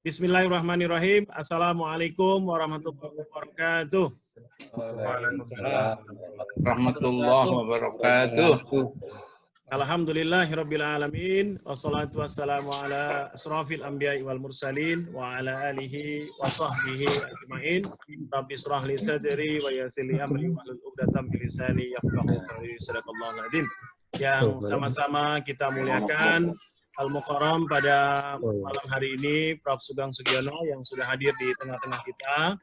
Bismillahirrahmanirrahim. Assalamualaikum warahmatullahi wabarakatuh. Waalaikumsalam warahmatullahi wabarakatuh. Alhamdulillahirabbil alamin wassalatu wassalamu ala asrafil anbiya'i wal mursalin wa ala alihi wa sahbihi ajmain. Rabbi shrah li sadri wa yassir li amri wahlul 'uqdatam min lisani yafqahu qawli. Sadaqallahul adzim. Yang sama-sama kita muliakan Al-Mukarram pada malam hari ini Prof. Sugeng Sugiono yang sudah hadir di tengah-tengah kita,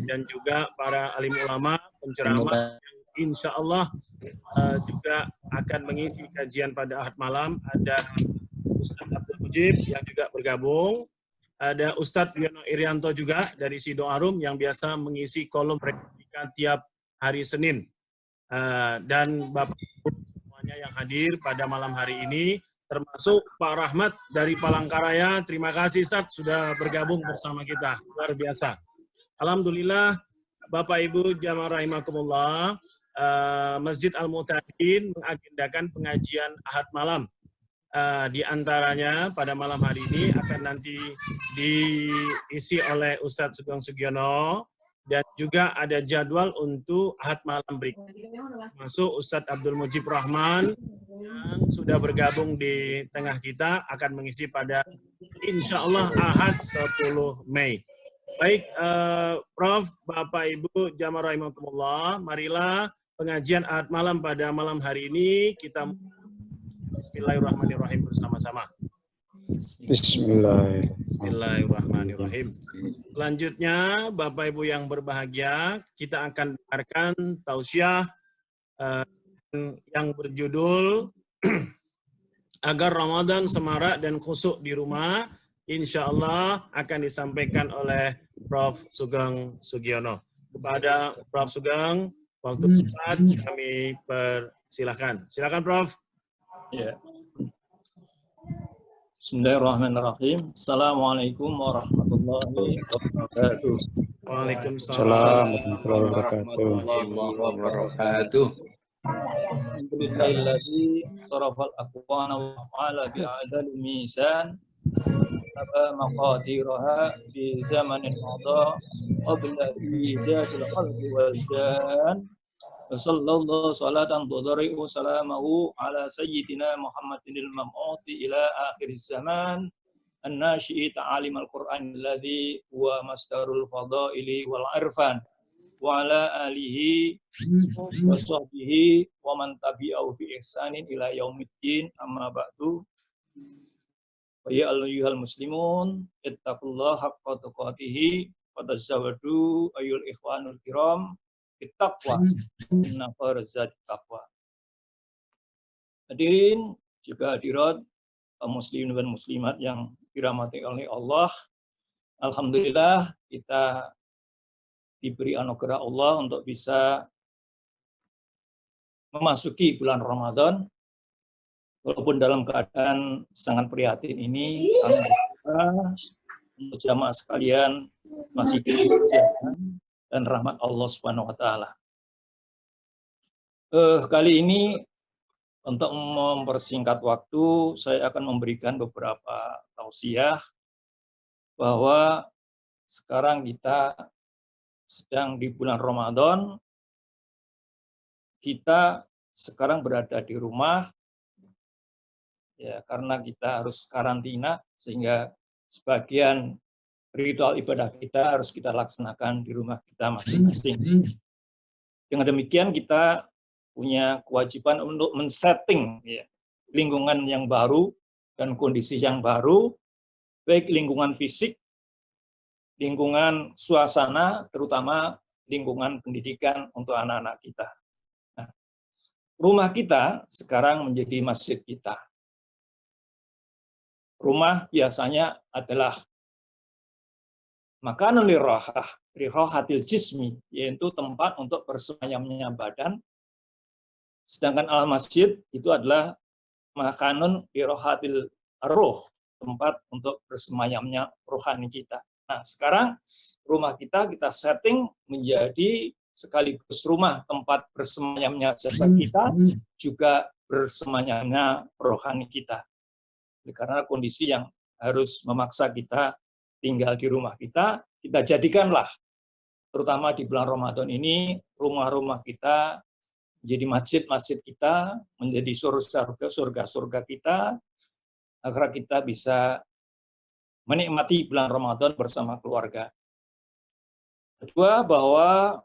dan juga para alim ulama, penceramah yang insya Allah juga akan mengisi kajian pada Ahad malam. Ada Ustadz Abdul Mujib yang juga bergabung, ada Ustadz Yono Irianto juga dari Sido Arum yang biasa mengisi kolom replika tiap hari Senin, dan Bapak Ibu semuanya yang hadir pada malam hari ini, termasuk Pak Rahmat dari Palangkaraya. Terima kasih Ustadz sudah bergabung bersama kita, luar biasa. Alhamdulillah, Bapak Ibu jamaah rahimakumullah, Masjid Al-Mu'tadin mengagendakan pengajian Ahad malam. Di antaranya pada malam hari ini akan nanti diisi oleh Ustadz Sugeng Sugiono, dan juga ada jadwal untuk Ahad malam berikutnya, masuk Ustadz Abdul Mujib Rahman yang sudah bergabung di tengah kita akan mengisi pada insya Allah Ahad 10 Mei. Baik, Prof, Bapak Ibu jamaah rahimakumullah, marilah pengajian Ahad malam pada malam hari ini kita Bismillahirrahmanirrahim bersama-sama. Bismillahirrahmanirrahim. Selanjutnya, Bapak Ibu yang berbahagia, kita akan dengarkan tausiah yang berjudul Agar Ramadan Semarak dan Khusyuk di Rumah. Insya Allah akan disampaikan oleh Prof. Sugeng Sugiono. Kepada Prof. Sugeng, waktu tepat kami persilahkan. Silakan Prof. Ya. Bismillahirrahmanirrahim. Assalamualaikum warahmatullahi wabarakatuh. Waalaikumsalam warahmatullahi wabarakatuh. Alhamdulillahilladzi sarafal aqwana wa fa'ala bi'azal misan aba maqadiraha bi zamanin madha qabla ijadil khalqi wal jan. Sallallahu salatan tudari'u salamahu ala sayyidina Muhammadinil mam'uti ila akhir zaman an-nasyi'i ta'alim al-Qur'an alladhi huwa masdarul fadaili wal irfan wa ala alihi wa sahbihi wa man tabi'ahu bi ihsanin ila yaumiddin, amma ba'du. Wa ya ayyuhal muslimun ittaqullaha haqqa tuqatih wa tazawwadu ayyuhal ikhwanul kiram bittaqwa inna khairaz taqwa. Hadirin juga hadirat kaum muslimin dan muslimat yang dirahmati oleh Allah. Alhamdulillah kita diberi anugerah Allah untuk bisa memasuki bulan Ramadan. Walaupun dalam keadaan sangat prihatin ini, untuk jamaah sekalian masih diberi kesehatan dan rahmat Allah Subhanahu wa taala. Kali ini untuk mempersingkat waktu, saya akan memberikan beberapa tausiah bahwa sekarang kita sedang di bulan Ramadan, kita sekarang berada di rumah, ya karena kita harus karantina, sehingga sebagian ritual ibadah kita harus kita laksanakan di rumah kita masing-masing. Dengan demikian kita punya kewajiban untuk men-setting ya, lingkungan yang baru dan kondisi yang baru, baik lingkungan fisik, lingkungan suasana, terutama lingkungan pendidikan untuk anak-anak kita. Nah, rumah kita sekarang menjadi masjid kita. Rumah biasanya adalah makanan lirahatil jismi, yaitu tempat untuk bersemayamnya badan. Sedangkan al-masjid itu adalah makanan lirahatil ruh, tempat untuk bersemayamnya rohani kita. Nah, sekarang rumah kita setting menjadi sekaligus rumah tempat bersemayamnya jasad kita, juga bersemayamnya rohani kita. Karena kondisi yang harus memaksa kita tinggal di rumah kita jadikanlah, terutama di bulan Ramadan ini, rumah-rumah kita menjadi masjid-masjid kita, menjadi surga-surga kita, agar kita bisa menikmati bulan Ramadan bersama keluarga. Kedua, bahwa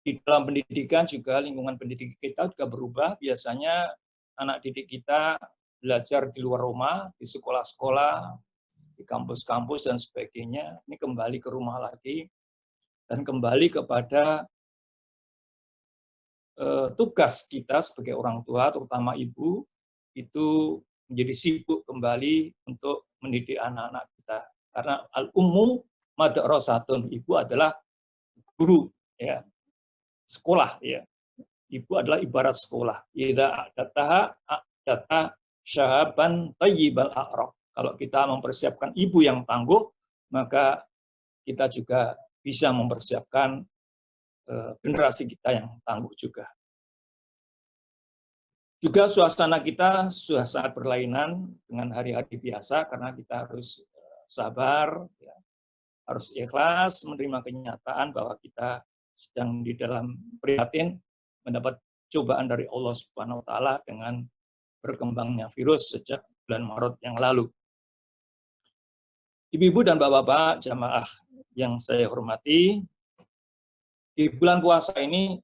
di dalam pendidikan juga, lingkungan pendidikan kita juga berubah. Biasanya anak didik kita belajar di luar rumah, di sekolah-sekolah, di kampus-kampus, dan sebagainya. Ini kembali ke rumah lagi, dan kembali kepada tugas kita sebagai orang tua, terutama ibu, itu menjadi sibuk kembali untuk mendidik anak-anak kita. Karena al-ummu madrasatun, ibu adalah guru, ya, sekolah, ya. Ibu adalah ibarat sekolah. Idza data syahaban thayyibal a'raq. Kalau kita mempersiapkan ibu yang tangguh, maka kita juga bisa mempersiapkan generasi kita yang tangguh juga. Juga suasana kita sudah sangat berlainan dengan hari-hari biasa, karena kita harus sabar, ya, harus ikhlas menerima kenyataan bahwa kita sedang di dalam prihatin mendapat cobaan dari Allah Subhanahu wa taala dengan berkembangnya virus sejak bulan Maret yang lalu. Ibu-ibu dan bapak-bapak jamaah yang saya hormati, di bulan puasa ini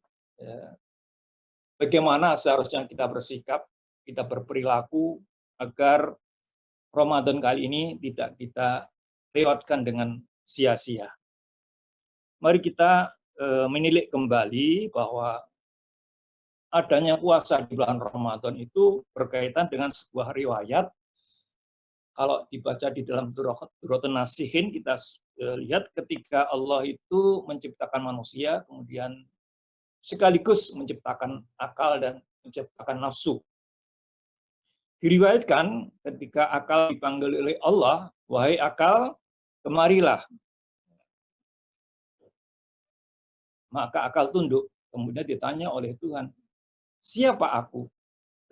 bagaimana seharusnya kita bersikap, kita berperilaku agar Ramadan kali ini tidak kita lewatkan dengan sia-sia. Mari kita menilik kembali bahwa adanya puasa di bulan Ramadan itu berkaitan dengan sebuah riwayat. Kalau dibaca di dalam Duratun Nasihin, kita lihat ketika Allah itu menciptakan manusia, kemudian sekaligus menciptakan akal dan menciptakan nafsu. Diriwayatkan ketika akal dipanggil oleh Allah, wahai akal, kemarilah. Maka akal tunduk. Kemudian ditanya oleh Tuhan, siapa aku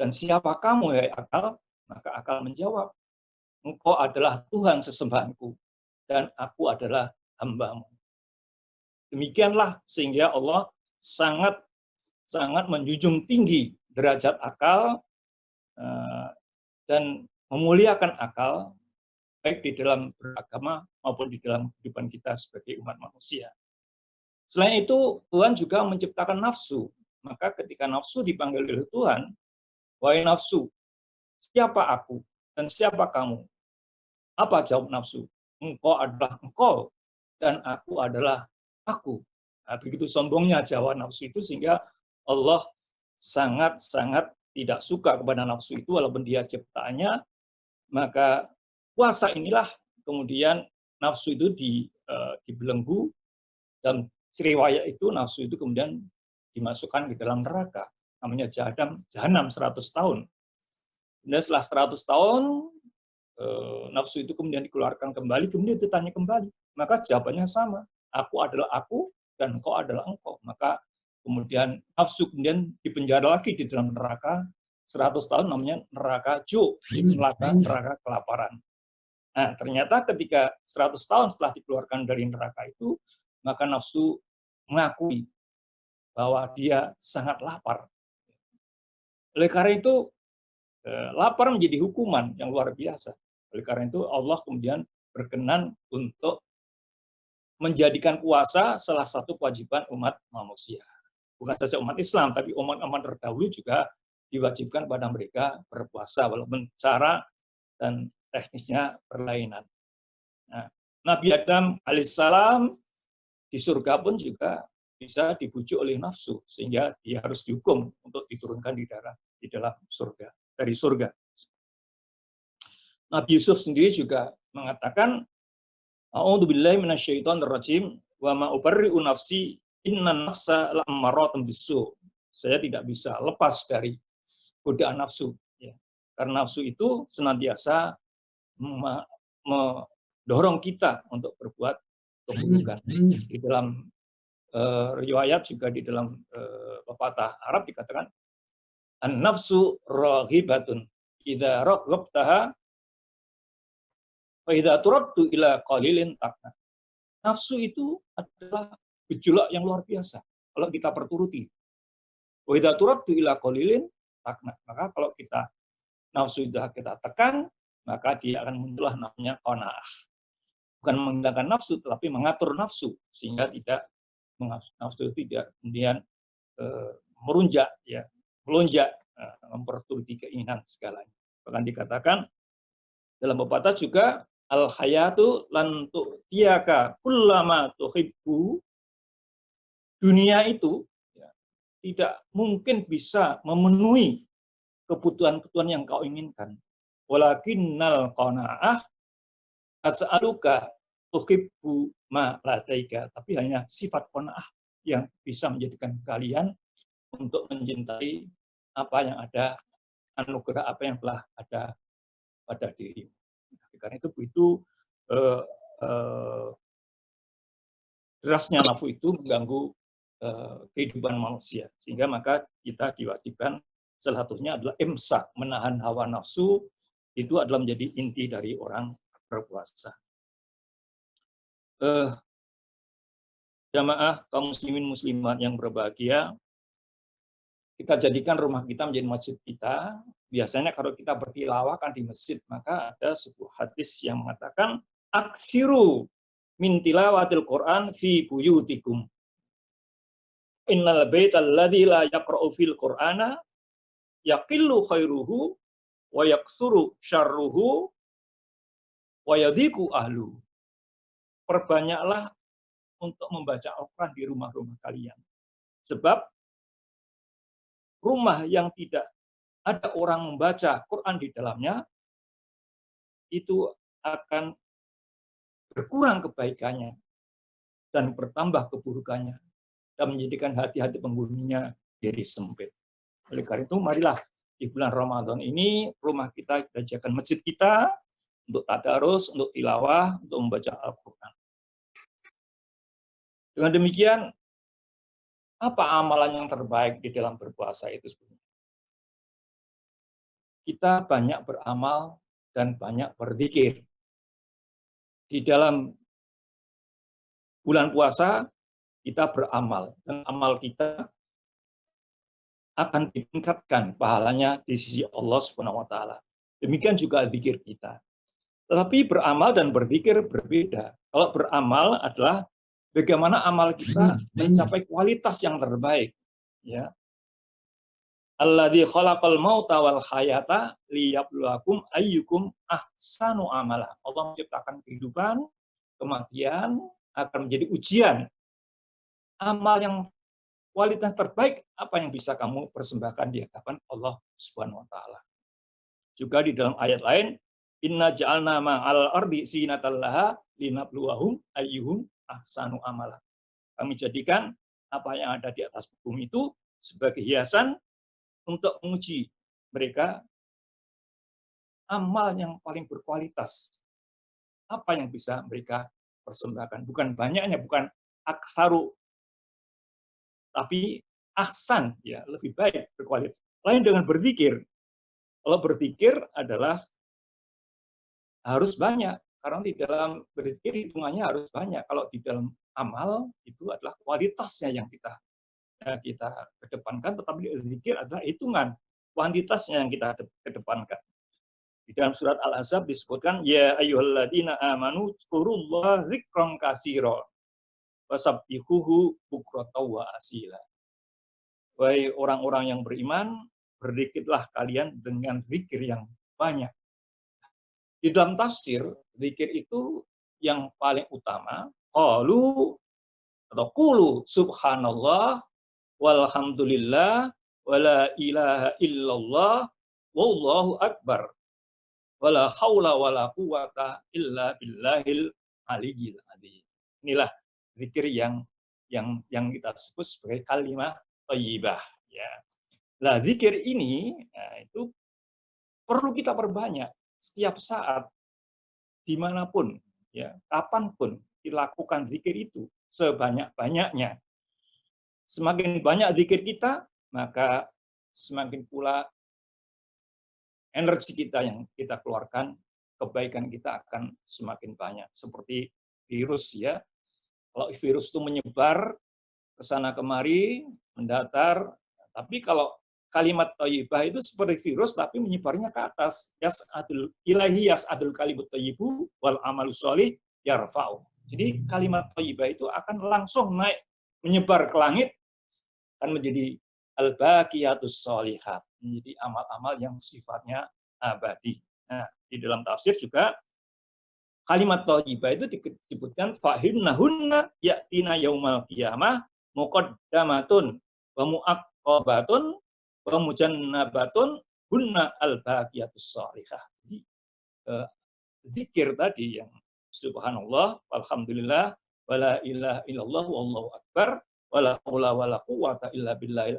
dan siapa kamu, wahai akal? Maka akal menjawab, engkau adalah Tuhan sesembahanku dan aku adalah hamba-Mu. Demikianlah sehingga Allah sangat menjunjung tinggi derajat akal dan memuliakan akal, baik di dalam beragama maupun di dalam kehidupan kita sebagai umat manusia. Selain itu, Tuhan juga menciptakan nafsu. Maka ketika nafsu dipanggil oleh Tuhan, wahai nafsu, siapa aku dan siapa kamu? Apa jawab nafsu? Engkau adalah engkau dan aku adalah aku. Nah, begitu sombongnya jawab nafsu itu, sehingga Allah sangat tidak suka kepada nafsu itu, walaupun dia ciptaannya. Maka puasa inilah kemudian nafsu itu dibelenggu, dan riwayat itu nafsu itu kemudian dimasukkan ke dalam neraka, namanya jahanam 100 tahun. Dan setelah 100 tahun nafsu itu kemudian dikeluarkan kembali, kemudian ditanya kembali, maka jawabannya sama, aku adalah aku dan engkau adalah engkau. Maka kemudian nafsu kemudian dipenjara lagi di dalam neraka 100 tahun, namanya neraka ju, neraka kelaparan. Nah, ternyata ketika 100 tahun setelah dikeluarkan dari neraka itu, maka nafsu mengakui bahwa dia sangat lapar. Oleh karena itu, lapar menjadi hukuman yang luar biasa. Oleh karena itu, Allah kemudian berkenan untuk menjadikan puasa salah satu kewajiban umat manusia. Bukan saja umat Islam, tapi umat-umat terdahulu juga diwajibkan pada mereka berpuasa, walaupun cara dan teknisnya berlainan. Nah, Nabi Adam alaihissalam di surga pun juga bisa dibujuk oleh nafsu, sehingga dia harus dihukum untuk diturunkan di dalam surga, dari surga. Nabi Yusuf sendiri juga mengatakan, a'udzubillahi minasyaitonirrajim wa ma ubarri'u nafsi innan nafsa la'ammaratun bisu. Saya tidak bisa lepas dari godaan nafsu, ya. Karena nafsu itu senantiasa mendorong kita untuk berbuat keburukan. Di dalam riwayat juga di dalam pepatah Arab dikatakan, an-nafsu raghibatun idza raghabtaha Fa idza turaddu ila qalilin takna. Nafsu itu adalah gejolak yang luar biasa kalau kita perturuti. Wa idza turaddu ila qalilin takna. Maka kalau kita nafsu itu kita tekan, maka dia akan muncullah namanya qanaah. Bukan menghilangkan nafsu, tetapi mengatur nafsu sehingga tidak nafsu itu tidak kemudian merunjak, ya, melonjak, memperturuti keinginan segalanya. Bahkan dikatakan dalam pepatah juga al hayatu lan tu'tiyaka kullama tuhibbu. Dunia itu ya, tidak mungkin bisa memenuhi kebutuhan-kebutuhan yang kau inginkan. Walakinnal qanaah as'aluka tuhibbu ma ladaika. Tapi hanya sifat qanaah yang bisa menjadikan kalian untuk mencintai apa yang ada, anugerah apa yang telah ada pada diri. Karena itu begitu derasnya nafsu itu mengganggu kehidupan manusia, sehingga maka kita diwajibkan salah satunya adalah imsak, menahan hawa nafsu. Itu adalah menjadi inti dari orang berpuasa. Jamaah kaum muslimin muslimat yang berbahagia, kita jadikan rumah kita menjadi masjid kita. Biasanya kalau kita bertilawah kan di masjid, maka ada sebuah hadis yang mengatakan aksiru min tilawatil Quran fi buyutikum. Innal baital ladzi la yaqra'u fil Qur'ana yaqillu khairuhu wa yaksuru syarruhu wa yadhiqu ahlu. Perbanyaklah untuk membaca Al-Quran di rumah-rumah kalian. Sebab rumah yang tidak ada orang membaca Quran di dalamnya, itu akan berkurang kebaikannya dan bertambah keburukannya dan menjadikan hati-hati penghuninya jadi sempit. Oleh karena itu, marilah di bulan Ramadan ini rumah kita jadikan masjid kita untuk tadarus, untuk tilawah, untuk membaca Al-Quran. Dengan demikian, apa amalan yang terbaik di dalam berpuasa itu sebenarnya? Kita banyak beramal dan banyak berzikir. Di dalam bulan puasa, kita beramal. Dan amal kita akan ditingkatkan pahalanya di sisi Allah SWT. Demikian juga zikir kita. Tetapi beramal dan berzikir berbeda. Kalau beramal adalah bagaimana amal kita mencapai kualitas yang terbaik. Ya. Alladzi khalaqal mauta wal hayata liyabluwakum ayyukum ahsanu amala. Allah menciptakan kehidupan, kematian akan menjadi ujian. Amal yang kualitas terbaik apa yang bisa kamu persembahkan di hadapan Allah Subhanahu wa taala. Juga di dalam ayat lain, inna ja'alna ma'al ardi zinatan laha linabluwahum ayyuhum ahsanu amala. Kami jadikan apa yang ada di atas bumi itu sebagai hiasan untuk menguji mereka amal yang paling berkualitas. Apa yang bisa mereka persembahkan. Bukan banyaknya, bukan aksaru, tapi ahsan, ya, lebih baik berkualitas. Lain dengan berzikir. Kalau berzikir adalah harus banyak. Karena di dalam berzikir hitungannya harus banyak. Kalau di dalam amal itu adalah kualitasnya yang kita kedepankan, tetapi zikir adalah hitungan kuantitasnya yang kita kedepankan. Di dalam surat Al-Ahzab disebutkan ya ayyuhalladzina amanu dzkurullaha dzikran katsira wasabbihuhu bukratan wa asila. Wahai orang-orang yang beriman, berzikirlah kalian dengan zikir yang banyak. Di dalam tafsir, zikir itu yang paling utama, qalu atau qulu subhanallah walhamdulillah wala ilaha illallah wallahu akbar wala haula wala quwata illa billahil aliyyil adzim. Inilah zikir yang kita sebut sebagai kalimah thayyibah, ya. Nah, zikir ini itu perlu kita perbanyak setiap saat, dimanapun, ya, kapanpun dilakukan zikir itu sebanyak-banyaknya. Semakin banyak zikir kita, maka semakin pula energi kita yang kita keluarkan kebaikan kita akan semakin banyak. Seperti virus ya, kalau virus itu menyebar ke sana kemari, mendatar, tapi kalau kalimat thayyibah itu seperti virus tapi menyebarnya ke atas. Yas'adul ilahi yas'adul kalimut thayyibu wal amalu sholih yarfa'u. Jadi kalimat thayyibah itu akan langsung naik menyebar ke langit akan menjadi al-baqiyatus sholihat, menjadi amal-amal yang sifatnya abadi. Nah, di dalam tafsir juga kalimat thayyibah itu disebutkan fahinnahunna ya'tina yaumal qiyamah muqaddamatun wa muaqqabatun wa mujannabatun hunna al-baqiyatus sholihah. Jadi zikir tadi yang subhanallah, alhamdulillah, wala ilaha illallah, wallahu akbar, wala haula wala quwata illa billahil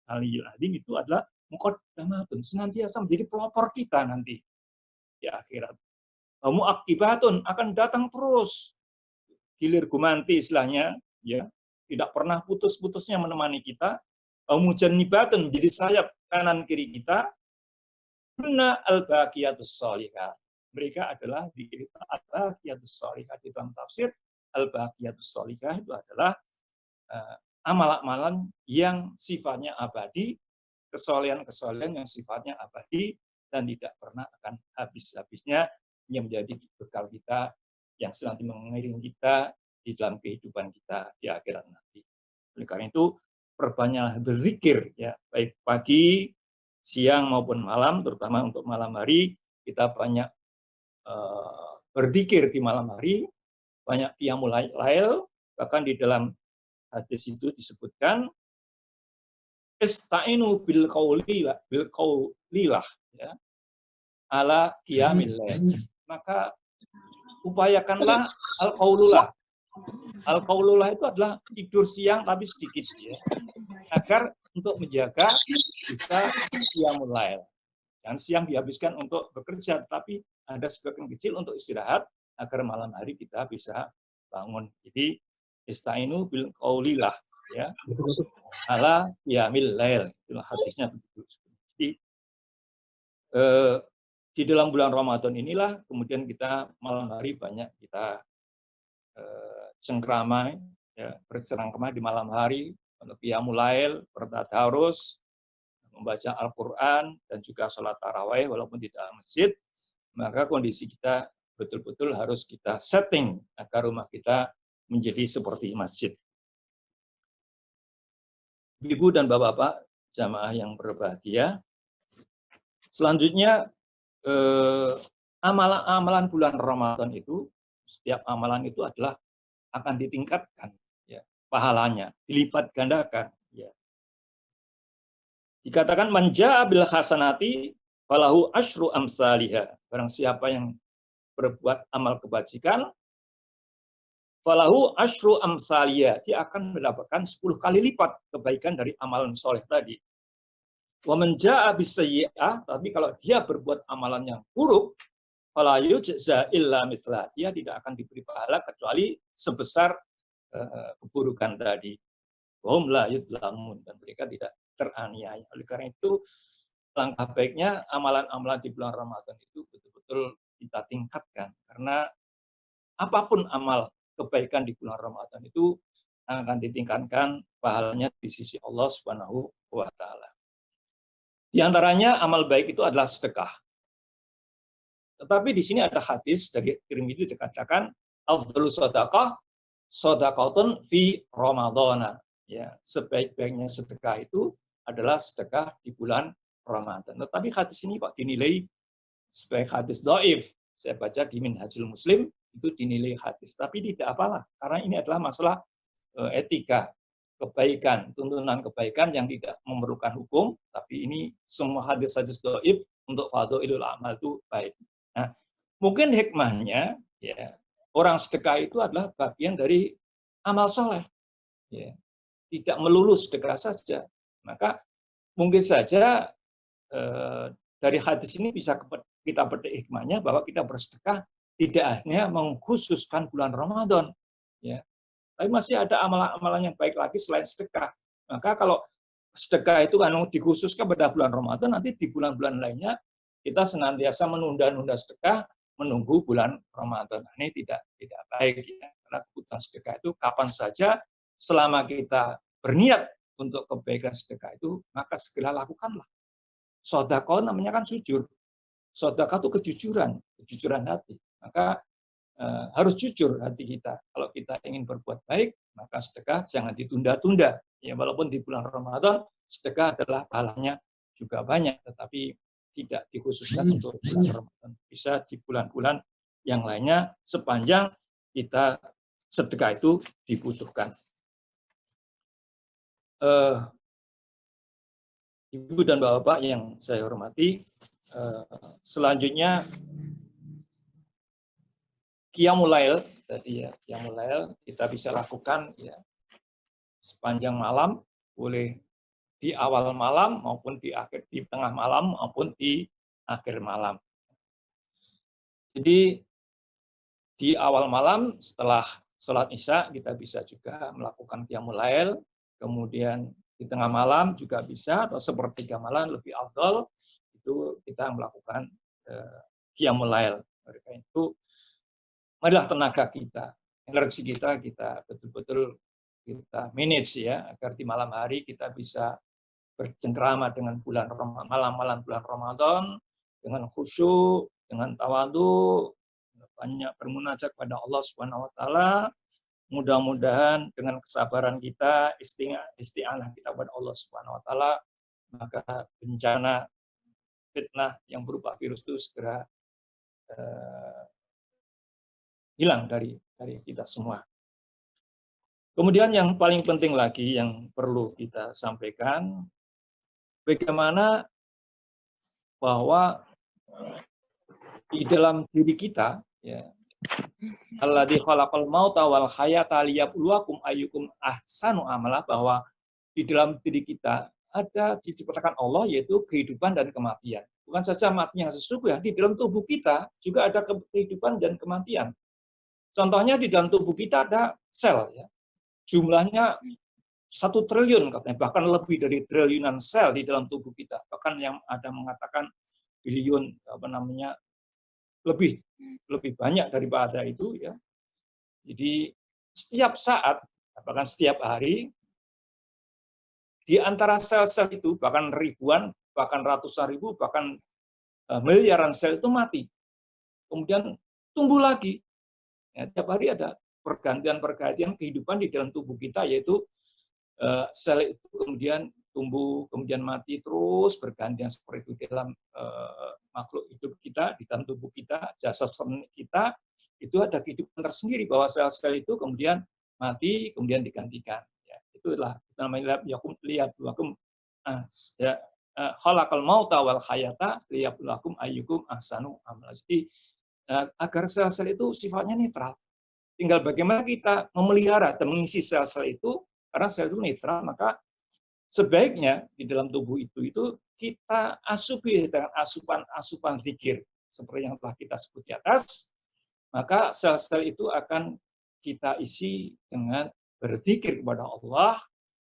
aliyyil azim itu adalah muqaddamatun, senantiasa menjadi pelopor kita nanti di akhirat. Muaqibatun akan datang terus, gilir gumanti istilahnya, ya, tidak pernah putus-putusnya menemani kita. Mujannibatun menjadi sayap kanan kiri kita. Hunna al-baqiyatus sholihah. Mereka adalah dikira al-baqiyatus sholihah di dalam tafsir. Al-baqiyatus sholihah itu adalah amal-amalan yang sifatnya abadi, kesolehan-kesolehan yang sifatnya abadi dan tidak pernah akan habis-habisnya, yang menjadi bekal kita yang senantiasa mengiringi kita di dalam kehidupan kita di akhirat nanti. Oleh karena itu perbanyaklah berzikir ya, baik pagi, siang maupun malam, terutama untuk malam hari kita banyak berzikir di malam hari, banyak qiyamul lail, bahkan di dalam hadis itu disebutkan ista'inu bil qaulilah ya, ala qiyamil lail. Maka upayakanlah al-qaululah. Al-qaululah itu adalah tidur siang tapi sedikit ya, agar untuk menjaga bisa qiyamul lail. Dan siang dihabiskan untuk bekerja, tapi ada sebagian kecil untuk istirahat agar malam hari kita bisa bangun. Jadi istainu bil qaulilah ya, ala qiyamil lail. Itulah hadisnya begitu. Jadi di dalam bulan Ramadan inilah kemudian kita malam hari banyak kita cengkrama ya, bercengkrama di malam hari untuk qiyamul lail, bertadarus, membaca Al-Qur'an dan juga sholat tarawih walaupun di dalam masjid. Maka kondisi kita betul-betul harus kita setting agar rumah kita menjadi seperti masjid. Ibu dan Bapak-bapak jamaah yang berbahagia, selanjutnya amalan-amalan bulan Ramadan itu, setiap amalan itu adalah akan ditingkatkan ya, pahalanya dilipat gandakan ya. Dikatakan manja bil hasanati falahu asyru amsalihha. Barang siapa yang berbuat amal kebajikan falahu asyru amsalihha, dia akan mendapatkan 10 kali lipat kebaikan dari amalan soleh tadi. Wa man jaa bisayyi'ah, tapi kalau dia berbuat amalan yang buruk, fala yujza illa mithla, dia tidak akan diberi pahala kecuali sebesar keburukan tadi. Wa hum la yudlamun, dan mereka tidak teraniaya. Oleh karena itu langkah baiknya amalan-amalan di bulan Ramadan itu betul-betul kita tingkatkan, karena apapun amal kebaikan di bulan Ramadan itu akan ditingkatkan pahalanya di sisi Allah Subhanahu wa taala. Di antaranya amal baik itu adalah sedekah. Tetapi di sini ada hadis dari Tirmidzi dikatakan afdhalu shadaqah shadaqatun fi Ramadhan. Ya, sebaik-baiknya sedekah itu adalah sedekah di bulan Ramadan. Tetapi hadis ini kok dinilai sebagai hadis dhaif. Saya baca di Minhajul Muslim itu dinilai hadis, tapi tidak apalah, karena ini adalah masalah etika, kebaikan, tuntunan kebaikan yang tidak memerlukan hukum, tapi ini semua hadis-hadis dhaif untuk fadhailul amal itu baik. Nah, mungkin hikmahnya ya, orang sedekah itu adalah bagian dari amal soleh. Ya, tidak melulu sedekah saja. Maka mungkin saja dari hadis ini bisa kita petik hikmahnya bahwa kita bersedekah tidak hanya mengkhususkan bulan Ramadan, ya, tapi masih ada amalan-amalan yang baik lagi selain sedekah. Maka kalau sedekah itu kan dikhususkan pada bulan Ramadan, nanti di bulan-bulan lainnya kita senantiasa menunda-nunda sedekah menunggu bulan Ramadan. Ini tidak baik ya. Karena kebutuhan sedekah itu kapan saja selama kita berniat untuk kebaikan sedekah itu, maka segera lakukanlah. Sedekah namanya kan jujur. Sedekah itu kejujuran hati. Maka harus jujur hati kita. Kalau kita ingin berbuat baik, maka sedekah jangan ditunda-tunda. Ya, walaupun di bulan Ramadan sedekah adalah pahalanya juga banyak, tetapi tidak dikhususkan untuk bulan Ramadan. Bisa di bulan-bulan yang lainnya sepanjang kita sedekah itu dibutuhkan. Ibu dan Bapak yang saya hormati, selanjutnya Qiyamul Lail tadi ya, Qiyamul Lail kita bisa lakukan ya sepanjang malam, boleh di awal malam maupun di tengah malam maupun di akhir malam. Jadi di awal malam setelah sholat Isya kita bisa juga melakukan Qiyamul Lail, kemudian di tengah malam juga bisa, atau sepertiga malam lebih afdal itu kita melakukan Qiyamul Lail. Mereka itu marilah tenaga kita, energi kita betul-betul kita manage ya, agar di malam hari kita bisa bercengkrama dengan malam-malam bulan Ramadan dengan khusyuk, dengan tawadhu, banyak bermunajat kepada Allah Subhanahu wa taala. Mudah-mudahan dengan kesabaran kita, isti'anah kita kepada Allah Subhanahu wa taala, maka bencana fitnah yang berupa virus itu segera hilang dari kita semua. Kemudian yang paling penting lagi yang perlu kita sampaikan, bagaimana bahwa di dalam diri kita, ya, alladzi khalaqal mauta wal hayata liyabluwakum ayyukum ahsanu amala, bahwa di dalam diri kita ada diciptakan Allah yaitu kehidupan dan kematian. Bukan saja mati yang sesungguhnya, di dalam tubuh kita juga ada kehidupan dan kematian. Contohnya di dalam tubuh kita ada sel, ya. Jumlahnya 1 triliun katanya, bahkan lebih dari triliunan sel di dalam tubuh kita. Bahkan yang ada mengatakan bilion lebih banyak daripada itu ya. Jadi setiap saat, bahkan setiap hari, di antara sel-sel itu bahkan ribuan, bahkan ratusan ribu, bahkan miliaran sel itu mati. Kemudian tumbuh lagi. Ya, tiap hari ada pergantian kehidupan di dalam tubuh kita, yaitu sel itu kemudian tumbuh, kemudian mati, terus bergantian seperti itu dalam makhluk hidup kita, di dalam tubuh kita, jasad kita, itu ada kehidupan tersendiri, bahwa sel-sel itu kemudian mati, kemudian digantikan. Ya, itulah namanya liyabluwakum khalaqal mauta wal hayata liyabluwakum ayyukum ahsanu amala. Jadi agar sel-sel itu sifatnya netral. Tinggal bagaimana kita memelihara dan mengisi sel-sel itu, karena sel itu netral, maka sebaiknya di dalam tubuh itu kita asupi dengan asupan zikir seperti yang telah kita sebut di atas, maka sel-sel itu akan kita isi dengan berzikir kepada Allah,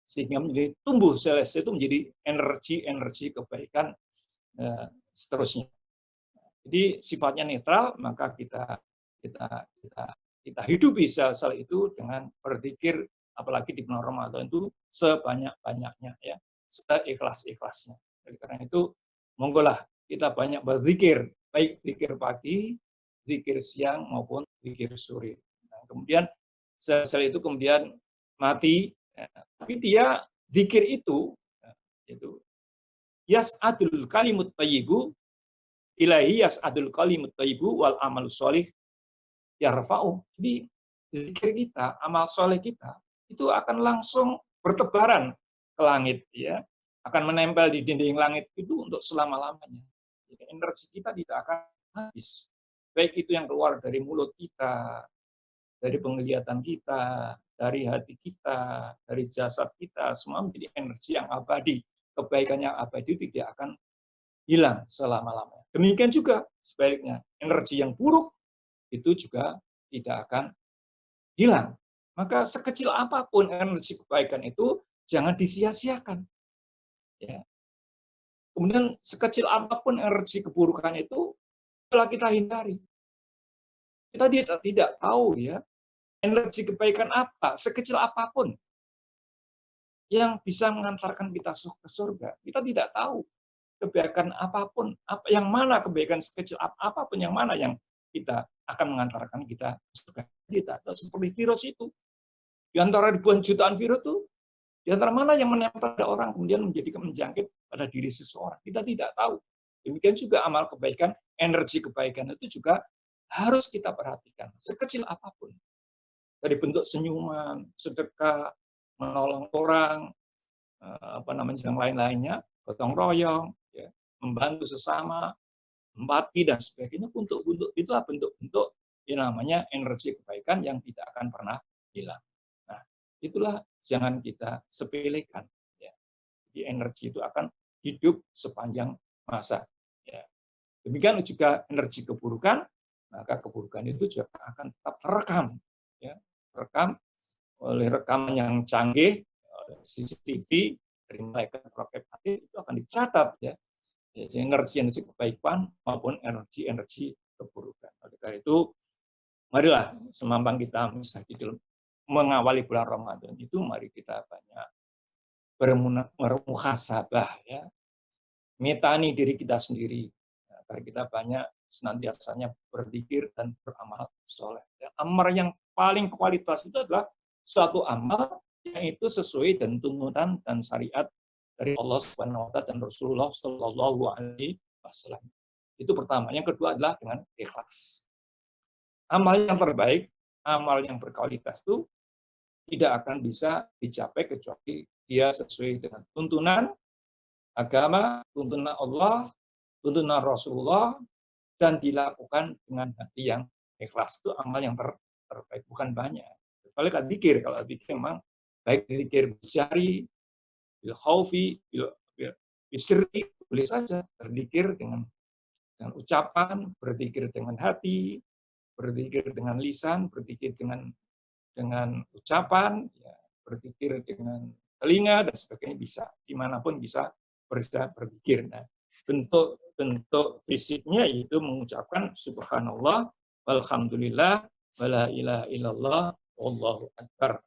sehingga menjadi tumbuh sel-sel itu menjadi energi kebaikan seterusnya. Jadi sifatnya netral, maka kita hidupi sel-sel itu dengan berzikir, apalagi di bulan Ramadan itu sebanyak-banyaknya, ya, seikhlas-ikhlasnya. Jadi karena itu, monggolah kita banyak berzikir, baik zikir pagi, zikir siang maupun zikir sore. Nah, kemudian sel-sel itu kemudian mati, ya, tapi dia zikir itu yas'adul kalimut thayyibu ilahi yas'adul kalimut thayyibu wal amal sholih yarfa'u. Jadi zikir kita, amal soleh kita itu akan langsung bertebaran ke langit, ya, akan menempel di dinding langit itu untuk selama-lamanya. Jadi energi kita tidak akan habis, baik itu yang keluar dari mulut kita, dari penglihatan kita, dari hati kita, dari jasad kita, semua menjadi energi yang abadi. Kebaikan yang abadi itu tidak akan hilang selama-lamanya. Demikian juga sebaliknya, energi yang buruk itu juga tidak akan hilang. Maka sekecil apapun energi kebaikan itu jangan disia-siakan. Ya. Kemudian sekecil apapun energi keburukan itu telah kita hindari. Kita tidak tahu ya, energi kebaikan apa, sekecil apapun yang bisa mengantarkan kita ke surga. Kita tidak tahu kebaikan apapun, yang mana kebaikan sekecil apapun, yang mana yang kita akan mengantarkan kita ke surga. Kita tahu, seperti virus itu. Di antara ribuan jutaan virus itu, di antara mana yang menempel pada orang kemudian menjangkit pada diri seseorang. Kita tidak tahu. Demikian juga amal kebaikan, energi kebaikan itu juga harus kita perhatikan. Sekecil apapun. Dari bentuk senyuman, sedekah, menolong orang, yang lain-lainnya, gotong royong, ya, membantu sesama, empati dan sebagainya. Itulah bentuk-bentuk yang namanya energi kebaikan yang tidak akan pernah hilang. Nah, itulah jangan kita sepelekan. Ya. Jadi energi itu akan hidup sepanjang masa. Ya. Demikian juga energi keburukan, maka keburukan itu juga akan tetap terekam. Ya. Terekam oleh rekaman yang canggih, CCTV, dari malaikat roket api, itu akan dicatat. Ya. Jadi energi kebaikan maupun energi keburukan. Oleh karena itu, marilah semampan kita mengawali bulan Ramadan itu, mari kita banyak bermuhasabah, ya, metani diri kita sendiri, agar kita banyak senantiasanya berzikir dan beramal soleh. Dan amal yang paling kualitas itu adalah suatu amal yang itu sesuai dan tuntunan dan syariat dari Allah Subhanahu wa taala dan Rasulullah Shallallahu alaihi wasallam. Itu pertama. Yang kedua adalah dengan ikhlas. Amal yang terbaik, amal yang berkualitas itu tidak akan bisa dicapai kecuali dia sesuai dengan tuntunan agama, tuntunan Allah, tuntunan Rasulullah, dan dilakukan dengan hati yang ikhlas. Itu amal yang terbaik, bukan banyak. Kecuali kalau zikir, memang baik zikir berjari, bil khaufi, bisri, boleh saja berzikir dengan ucapan, berzikir dengan hati, berzikir dengan lisan, berzikir dengan ucapan, ya, berzikir dengan telinga dan sebagainya, bisa dimanapun bisa berzikir. Nah, bentuk fisiknya itu mengucapkan subhanallah, walhamdulillah, wala ilaha illallah, wallahu akbar.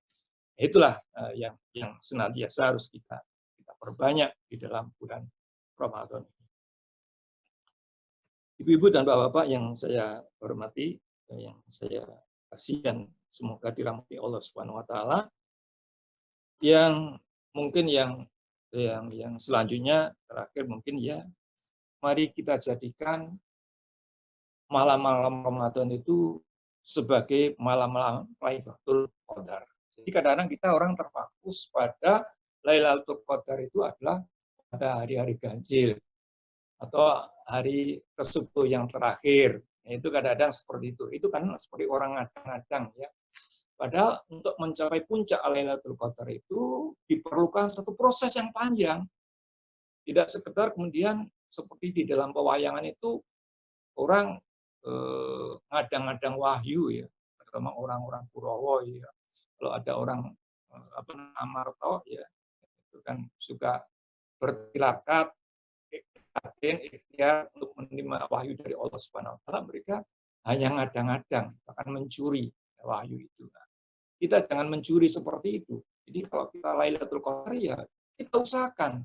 Itulah yang senantiasa harus kita perbanyak di dalam bulan Ramadan ini. Ibu-ibu dan bapak-bapak yang saya hormati, yang saya kasihan, semoga dirahmati Allah Subhanahu wa taala. Yang mungkin yang selanjutnya terakhir mungkin, ya, mari kita jadikan malam-malam Ramadan itu sebagai malam-malam Lailatul Qadar. Jadi kadang-kadang kita orang terfokus pada Lailatul Qadar itu adalah pada hari-hari ganjil atau hari ke-10 yang terakhir. Itu kadang-kadang seperti itu. Itu kan seperti orang ngadang-ngadang, ya. Padahal untuk mencapai puncak Lailatul Qadar itu diperlukan satu proses yang panjang. Tidak sekedar kemudian seperti di dalam pewayangan itu orang ngadang-ngadang wahyu, ya, terutama orang-orang Kurawa, ya. Kalau ada orang Amarto, ya, itu kan suka bertirakat, ikhtiar untuk menerima wahyu dari Allah Subhanahu wa taala, mereka hanya ngadang-ngadang, bahkan mencuri wahyu itu. Nah, kita jangan mencuri seperti itu. Jadi kalau kita Lailatul Qadar, ya, kita usahakan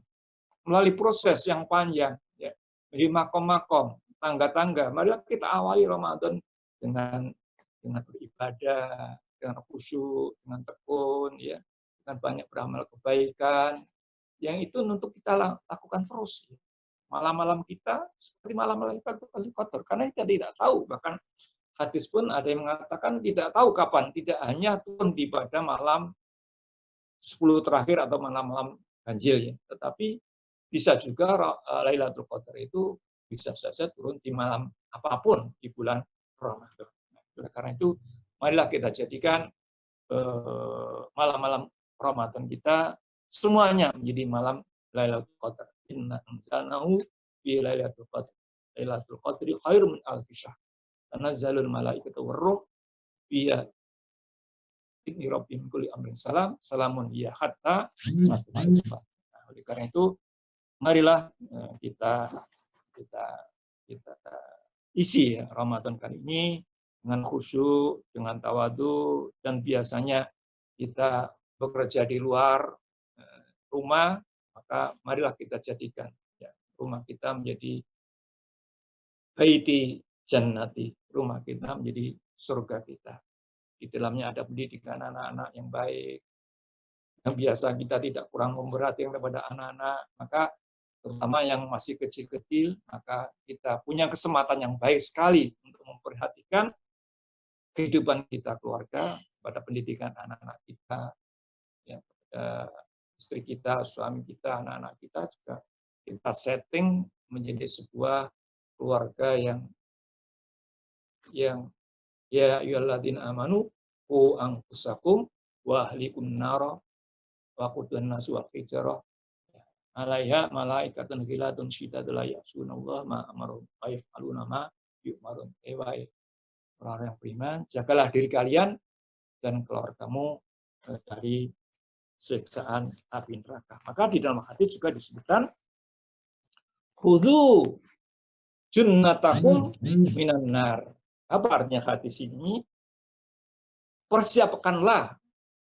melalui proses yang panjang, ya, di makom-makom, tangga-tangga. Marilah kita awali Ramadan dengan beribadah, dengan khusyuk, dengan tekun, ya, dengan banyak beramal kebaikan. Yang itu untuk kita lakukan terus. Ya. Malam-malam kita seperti malam-malam Lailatul Qadar, karena kita tidak tahu. Bahkan hadis pun ada yang mengatakan tidak tahu kapan, tidak hanya turun di pada malam 10 terakhir atau malam-malam ganjil, ya, tetapi bisa juga Lailatul Qadar itu bisa saja turun di malam apapun di bulan Ramadan. Nah, karena itu marilah kita jadikan malam-malam Ramadan kita semuanya menjadi malam Lailatul Qadar. Inna anzalnahu fi Lailatul Qadar. Lailatul Qadri khairun min alfi syahr. Tanazzalul malaikatu warruh fiha bi rabbihim kulli amrin salam. Salamun hiya hatta matla'il fajr. Nah, oleh karena itu marilah kita isi, ya, Ramadan kali ini dengan khusyuk, dengan tawadu, dan biasanya kita bekerja di luar rumah, maka marilah kita jadikan ya, rumah kita menjadi baiti jannati, rumah kita menjadi surga kita. Di dalamnya ada pendidikan anak-anak yang baik. Yang biasa kita tidak kurang memperhatikan kepada anak-anak, maka terutama yang masih kecil-kecil, maka kita punya kesempatan yang baik sekali untuk memperhatikan kehidupan kita keluarga, pada pendidikan anak-anak kita, ya, istri kita, suami kita, anak-anak kita juga kita setting menjadi sebuah keluarga yang ya ayyuhalladzina amanu qu anfusakum wa ahlikum nara wa qudun nasu wal hijarah alaiha malaikatun ghiladun syidadun la ya'sunallaha ma amaruhum wa yaf'aluna ma yu'marun. Orang yang beriman, jagalah diri kalian dan keluargamu dari siksaan api neraka. Maka di dalam hadis juga disebutkan khudzu junnatakum minan nar. Apa artinya hadis ini? Persiapkanlah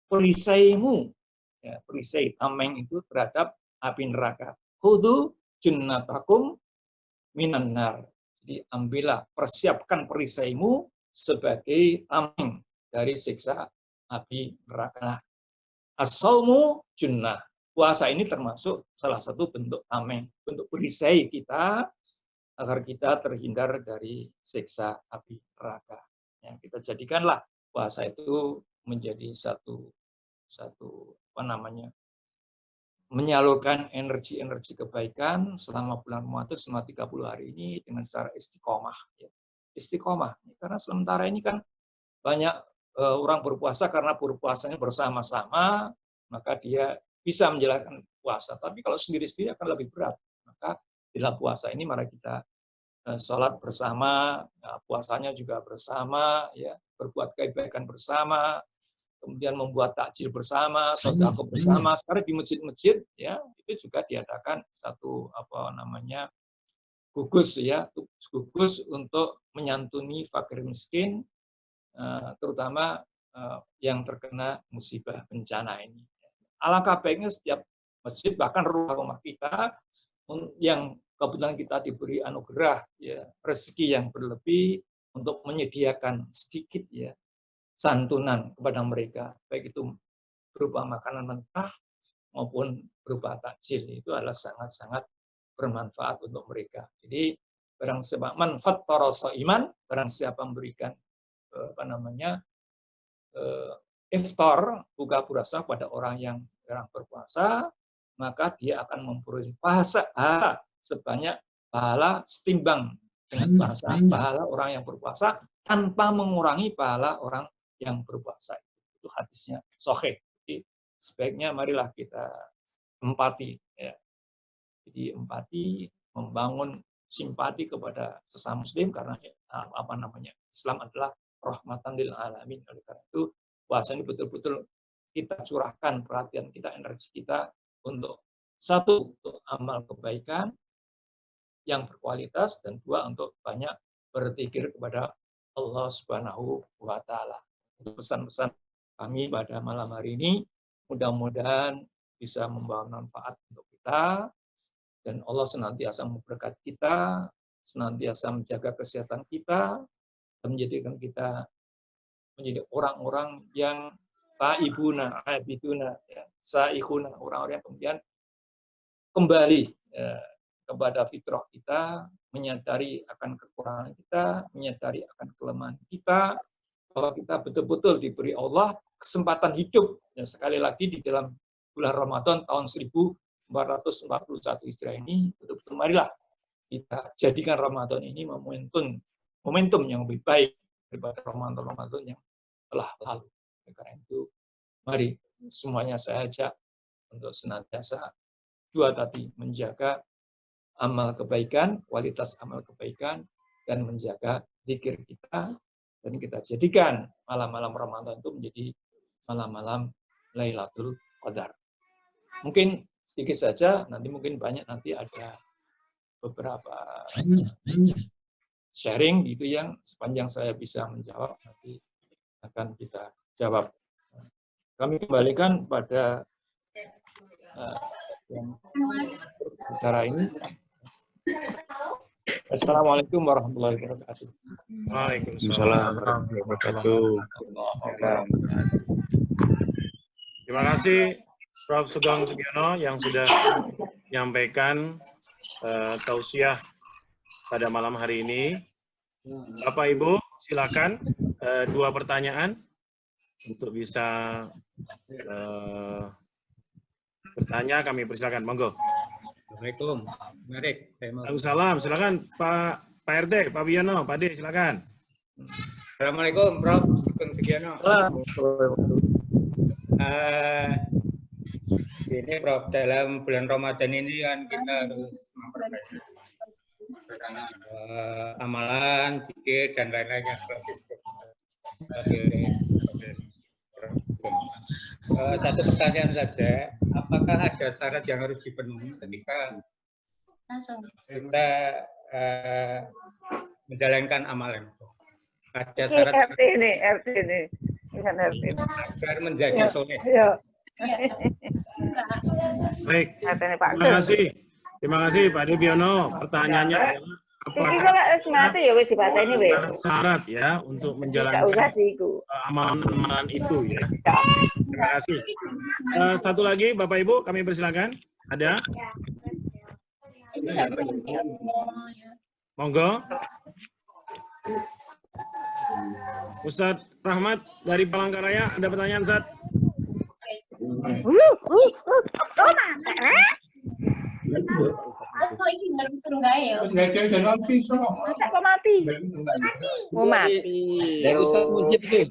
perisaimu, ya, perisai tameng itu terhadap api neraka. Khudzu junnatakum minan nar. Jadi ambillah, persiapkan perisaimu sebagai tameng dari siksa api neraka. As-saumu junnah. Puasa ini termasuk salah satu bentuk tameng, bentuk perisai kita agar kita terhindar dari siksa api neraka. Ya, kita jadikanlah puasa itu menjadi satu menyalurkan energi-energi kebaikan selama bulan Ramadan, selama 30 hari ini dengan secara istiqomah. Ya. Istiqomah, karena sementara ini kan banyak orang berpuasa karena berpuasanya bersama-sama, maka dia bisa menjalankan puasa. Tapi kalau sendiri-sendiri akan lebih berat. Maka dalam puasa ini mari kita sholat bersama, puasanya juga bersama, ya, berbuat kebaikan bersama, kemudian membuat takjil bersama, sedekah bersama. Sekarang di masjid-masjid, ya, itu juga diadakan satu gugus, ya, gugus untuk menyantuni fakir miskin, terutama yang terkena musibah bencana ini. Alangkah baiknya setiap masjid, bahkan rumah-rumah kita yang kebetulan kita diberi anugerah, ya, rezeki yang berlebih untuk menyediakan sedikit, ya, santunan kepada mereka, baik itu berupa makanan mentah maupun berupa takjil, itu adalah sangat-sangat bermanfaat untuk mereka. Jadi barang siapa manfaat toroso iman, barang siapa memberikan iftar, buka puasa pada orang yang berpuasa, maka dia akan memperoleh pahala sebanyak pahala setimbang dengan pahala orang yang berpuasa tanpa mengurangi pahala orang yang berpuasa. Itu hadisnya sahih. Jadi sebaiknya marilah kita empati, ya. Jadi empati, membangun simpati kepada sesama muslim, karena Islam adalah rahmatan lil alamin. Oleh karena itu puasa ini betul-betul kita curahkan perhatian kita, energi kita untuk satu, untuk amal kebaikan yang berkualitas, dan dua, untuk banyak berzikir kepada Allah Subhanahu wa taala. Itu pesan-pesan kami pada malam hari ini, mudah-mudahan bisa membawa manfaat untuk kita, dan Allah senantiasa memberkati kita, senantiasa menjaga kesehatan kita, dan menjadikan kita menjadi orang-orang yang taibuna, abiduna, ya, saihuna, orang-orang yang kemudian kembali kepada fitrah kita, menyadari akan kekurangan kita, menyadari akan kelemahan kita, bahwa kita betul-betul diberi Allah kesempatan hidup. Dan sekali lagi di dalam bulan Ramadan tahun 1441 Hijriah ini, betul-betul marilah kita jadikan Ramadan ini momentum yang lebih baik daripada Ramadan yang telah lalu. Karena itu, mari semuanya saya ajak untuk senantiasa tadi menjaga amal kebaikan, kualitas amal kebaikan, dan menjaga zikir kita, dan kita jadikan malam-malam Ramadan itu menjadi malam-malam Lailatul Qadar. Mungkin sedikit saja, nanti mungkin banyak, nanti ada beberapa sharing gitu yang sepanjang saya bisa menjawab nanti akan kita jawab. Kami kembalikan pada yang bicara ini. Assalamualaikum warahmatullahi wabarakatuh. Waalaikumsalam warahmatullahi wabarakatuh. Terima kasih Prof. Sugeng Sugiono yang sudah menyampaikan tausiah pada malam hari ini. Bapak Ibu, silakan 2 pertanyaan untuk bisa bertanya, kami persilakan. Monggo. Assalamualaikum. Menarik. Waalaikumsalam. Silakan Pak RT, Pak Biono, Pak D, silakan. Assalamualaikum, Prof. Sugeng Sugiono. Ini Prof, dalam bulan Ramadan ini kan kita harus memperbaiki amalan, zikir dan lain-lainnya. Satu pertanyaan saja, apakah ada syarat yang harus dipenuhi ketika kita menjalankan amalan? Ada syarat RT ini. Bukan RT. agar menjadi soleh. Ya. Baik, Katanya Pak terima kasih. Terima kasih Pak Dubiono. Pertanyaannya adalah Iki apakah kok wis mati ya wis dipateni wis. syarat ya untuk Enggak usah menjalankan diiku. amalan-amalan itu ya. Terima kasih. Satu lagi Bapak Ibu, kami persilakan. Ada? Monggo. Ustadz Rahmat dari Palangkaraya, ada pertanyaan, Ustadz? Kok mati? Mau mati. Dari Ustadz Mujib nih.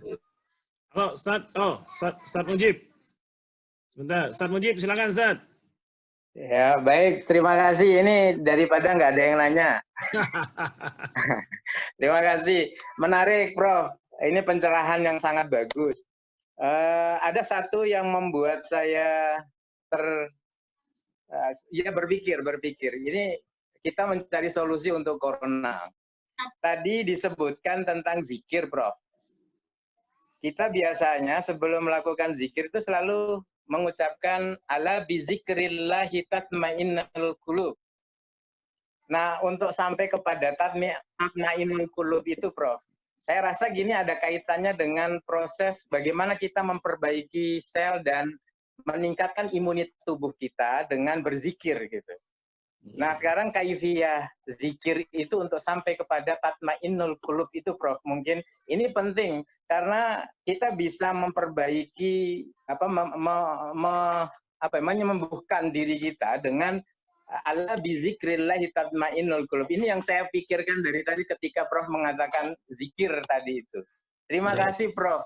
Halo, Ustadz. Oh, Ustadz Mujib. Sebentar, Ustadz Mujib, silakan, Ustadz. Ya, baik. Terima kasih. Ini daripada nggak ada yang nanya. Terima kasih. Menarik, Prof. Ini pencerahan yang sangat bagus. Ada satu yang membuat saya berpikir. Ini kita mencari solusi untuk corona. Tadi disebutkan tentang zikir, Prof. Kita biasanya sebelum melakukan zikir itu selalu mengucapkan ala bizikrillahi tatmainnul qulub. Nah, untuk sampai kepada tatmainnul qulub itu, Prof, saya rasa gini ada kaitannya dengan proses bagaimana kita memperbaiki sel dan meningkatkan imunitas tubuh kita dengan berzikir gitu. Nah, sekarang kaifiyah zikir itu untuk sampai kepada tatmainnul qulub itu, Prof, mungkin ini penting karena kita bisa memperbaiki menyembuhkan diri kita dengan ala bizikrillahi tatmainnul qulub. Ini yang saya pikirkan dari tadi ketika Prof mengatakan zikir tadi itu. Terima kasih, Prof.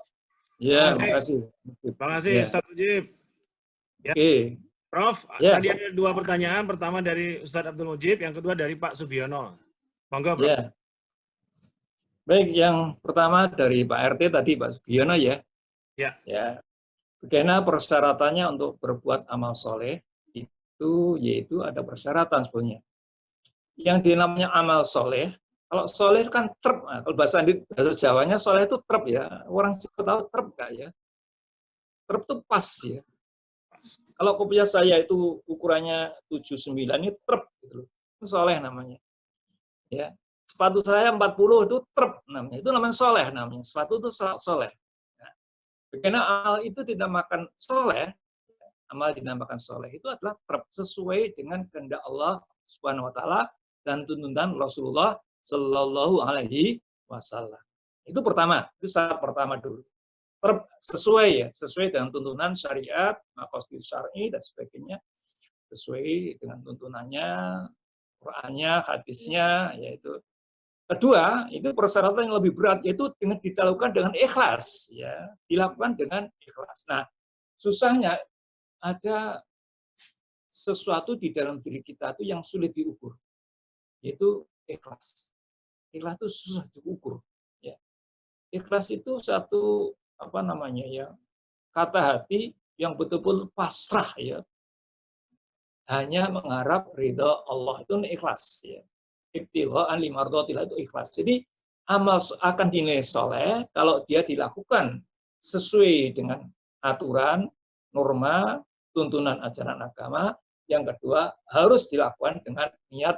Ya, terima kasih. Terima kasih, Ustadz Mujib. Ya. Oke. Prof, Ya. tadi ada 2 pertanyaan. Pertama dari Ustadz Abdul Mujib, yang kedua dari Pak Subiono. Monggo, Prof. Ya. Baik, yang pertama dari Pak RT tadi, Pak Subiono ya. Ya. Ya. Bagaimana persyaratannya untuk berbuat amal soleh itu yaitu ada persyaratan sebenarnya. Yang dinamanya amal soleh, kalau soleh kan trep, nah, kalau bahasa Jawanya soleh itu trep ya. Orang suka tahu trep nggak ya? Trep itu pas ya. Kalau kopiah saya itu ukurannya 79 ini trep gitu. Itu soleh namanya. Ya. Sepatu saya 40 itu trep namanya. Itu namanya soleh namanya. Sepatu itu soleh. Nah, bagaimana amal itu dinamakan soleh? Amal dinamakan soleh itu adalah trep sesuai dengan kehendak Allah Subhanahu wa taala dan tuntunan Rasulullah Shallallahu alaihi wasallam. Itu pertama, itu syarat pertama dulu. Sesuai dengan tuntunan syariat, maqasid syar'i dan sebagainya, sesuai dengan tuntunannya, Qur'annya, hadisnya, yaitu. Kedua, itu persyaratan yang lebih berat, yaitu dilakukan dengan ikhlas, ya, dilakukan dengan ikhlas. Nah, susahnya ada sesuatu di dalam diri kita itu yang sulit diukur, yaitu ikhlas. Ikhlas itu susah diukur. Ya. Ikhlas itu satu kata hati yang betul-betul pasrah ya, hanya mengharap ridha Allah, itu ikhlas ya. ibtigha'an limardhatillah itu ikhlas. Jadi amal akan dinilai soleh kalau dia dilakukan sesuai dengan aturan, norma, tuntunan ajaran agama. Yang kedua, harus dilakukan dengan niat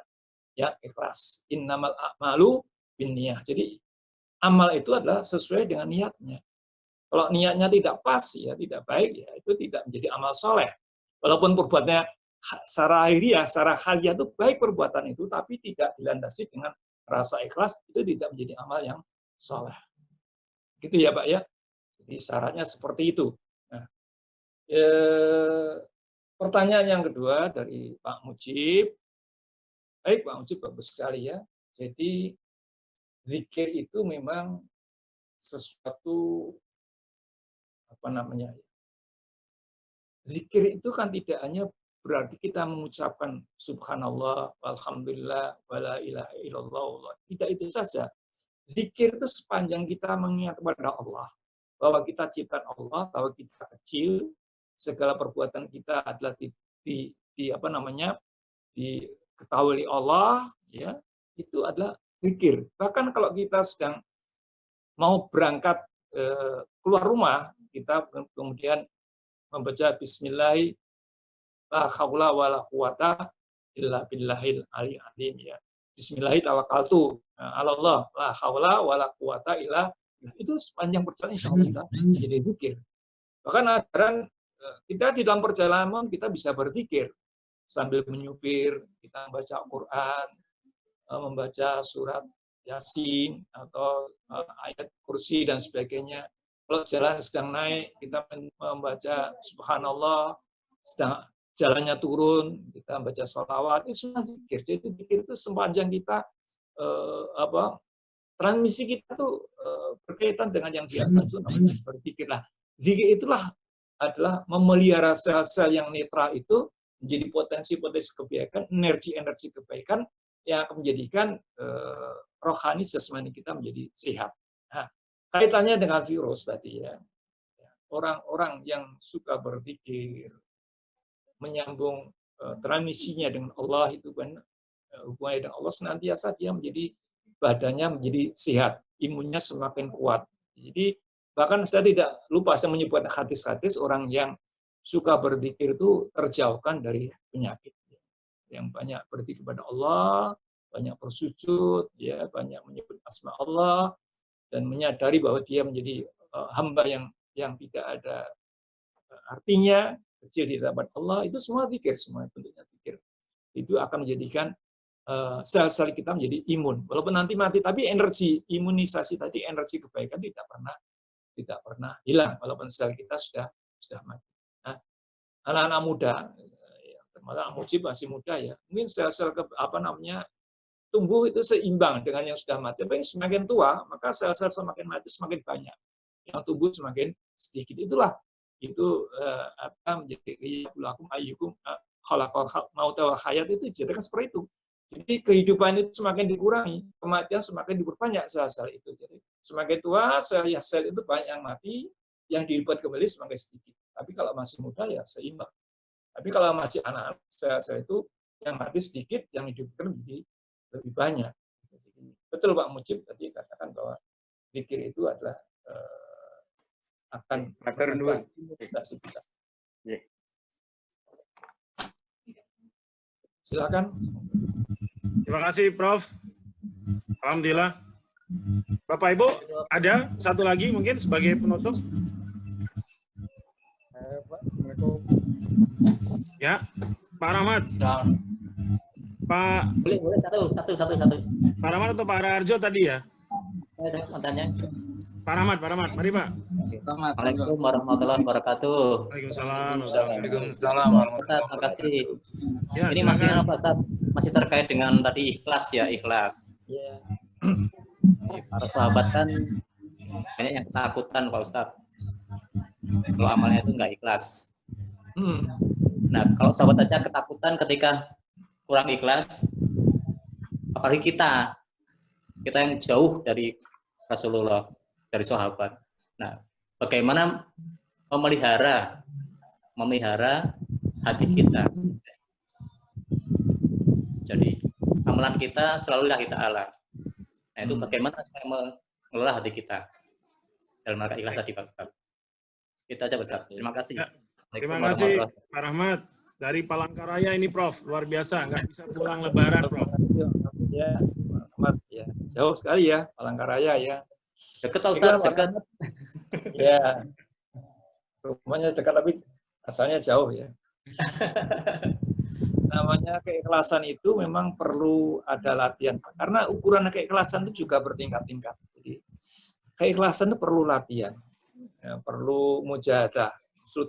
yang ikhlas. Innamal a'malu binniyah. Jadi amal itu adalah sesuai dengan niatnya. Kalau niatnya tidak pas, ya tidak baik, ya itu tidak menjadi amal soleh. Walaupun perbuatannya secara lahiriah, secara haliah itu baik perbuatan itu, tapi tidak dilandasi dengan rasa ikhlas, itu tidak menjadi amal yang soleh. Gitu ya Pak ya. Jadi syaratnya seperti itu. Nah, pertanyaan yang kedua dari Pak Mujib. Baik Pak Mujib, bagus sekali ya. Jadi zikir itu memang sesuatu zikir itu kan tidak hanya berarti kita mengucapkan subhanallah, alhamdulillah, wala ilaha illallah. Tidak itu saja. Zikir itu sepanjang kita mengingat kepada Allah, bahwa kita ciptaan Allah, bahwa kita kecil, segala perbuatan kita adalah diketahui Allah, ya, itu adalah zikir. Bahkan kalau kita sedang mau berangkat keluar rumah, kita kemudian membaca Bismillah, la haula wala quwata illa billahil aliyil azim, ya. Bismillahi tawakkaltu ala Allah, la haula wala quwata illa, itu sepanjang perjalanan insya Allah kita menjadi zikir. Bahkan ajaran kita di dalam perjalanan kita bisa berzikir sambil menyupir, kita membaca Al-Quran, membaca surat Yasin atau ayat kursi dan sebagainya. Kalau jalan sedang naik, kita membaca Subhanallah, sedang jalannya turun, kita membaca sholawat, itu semua zikir. Jadi zikir itu sepanjang kita transmisi kita tuh berkaitan dengan yang di atas itu namanya berzikir. Lah, zikir itulah adalah memelihara sel-sel yang netral itu menjadi potensi-potensi kebaikan, energi-energi kebaikan yang akan menjadikan rohani jasmani kita menjadi sehat. Nah, kaitannya dengan virus tadi ya, orang-orang yang suka berzikir, menyambung transmisinya dengan Allah itu kan hubungannya dengan Allah, senantiasa dia menjadi badannya menjadi sehat, imunnya semakin kuat. Jadi bahkan saya tidak lupa saya menyebut hadis-hadis orang yang suka berzikir itu terjauhkan dari penyakit. Yang banyak berzikir kepada Allah, banyak bersujud, ya, banyak menyebut asma Allah dan menyadari bahwa dia menjadi hamba yang tidak ada artinya, kecil di hadapan Allah, itu semua zikir, semua bentuknya zikir. Itu akan menjadikan sel-sel kita menjadi imun. Walaupun nanti mati, tapi energi imunisasi tadi, energi kebaikan tidak pernah hilang walaupun sel kita sudah mati. Nah, anak-anak muda, termasuk Mujib masih muda ya, mungkin sel-sel tumbuh itu seimbang dengan yang sudah mati. Tapi semakin tua, maka sel-sel semakin mati semakin banyak, yang tumbuh semakin sedikit. Itulah itu menjadi lakum ayyukum khalaqal mauta wal hayat, itu jadikan seperti itu. Jadi kehidupan itu semakin dikurangi, kematian semakin diperbanyak sel-sel itu. Jadi semakin tua sel itu banyak yang mati, yang dihidupkan kembali semakin sedikit. Tapi kalau masih muda ya seimbang. Tapi kalau masih anak-anak, sel itu yang mati sedikit, yang dihidupkan menjadi lebih banyak. Betul Pak Mujib tadi katakan bahwa zikir itu adalah akan imunisasi kita. Silakan. Terima kasih Prof. Alhamdulillah. Bapak Ibu, ada satu lagi mungkin sebagai penutup? Ya, Pak Rahmat. Pak. Boleh satu. Pak Rahmat atau Pak Raharjo tadi ya? Saya tanya. Pak Rahmat, mari Pak. Assalamualaikum warahmatullahi wabarakatuh. Waalaikumsalam. Terima kasih. Ya, ini masih apa, Ustaz? Masih terkait dengan tadi ikhlas ya, ikhlas. Ya. Para sahabat kan banyak yang ketakutan Pak Ustadz. Kalau amalnya itu nggak ikhlas. Nah, kalau sahabat aja ketakutan ketika kurang ikhlas, apalagi kita yang jauh dari Rasulullah, dari sahabat. Nah, bagaimana memelihara hati kita? Jadi amal amalan kita selalu lillahi ta'ala. Nah, itu bagaimana supaya mengelola hati kita dalam rangka ikhlas tadi, Pak Ustaz. Itu aja, Ustaz. Terima kasih. Ya, terima kasih, Pak Rahmat. Dari Palangkaraya ini, Prof. Luar biasa. Nggak bisa pulang lebaran, Prof. Ya, Rahmat, ya. Jauh sekali ya, Palangkaraya ya. Dekat, Ustaz. Dekat. Ya. Rumahnya dekat, tapi asalnya jauh ya. Namanya keikhlasan itu memang perlu ada latihan. Karena ukuran keikhlasan itu juga bertingkat-tingkat. Jadi, keikhlasan itu perlu latihan. Ya, perlu mujahadah,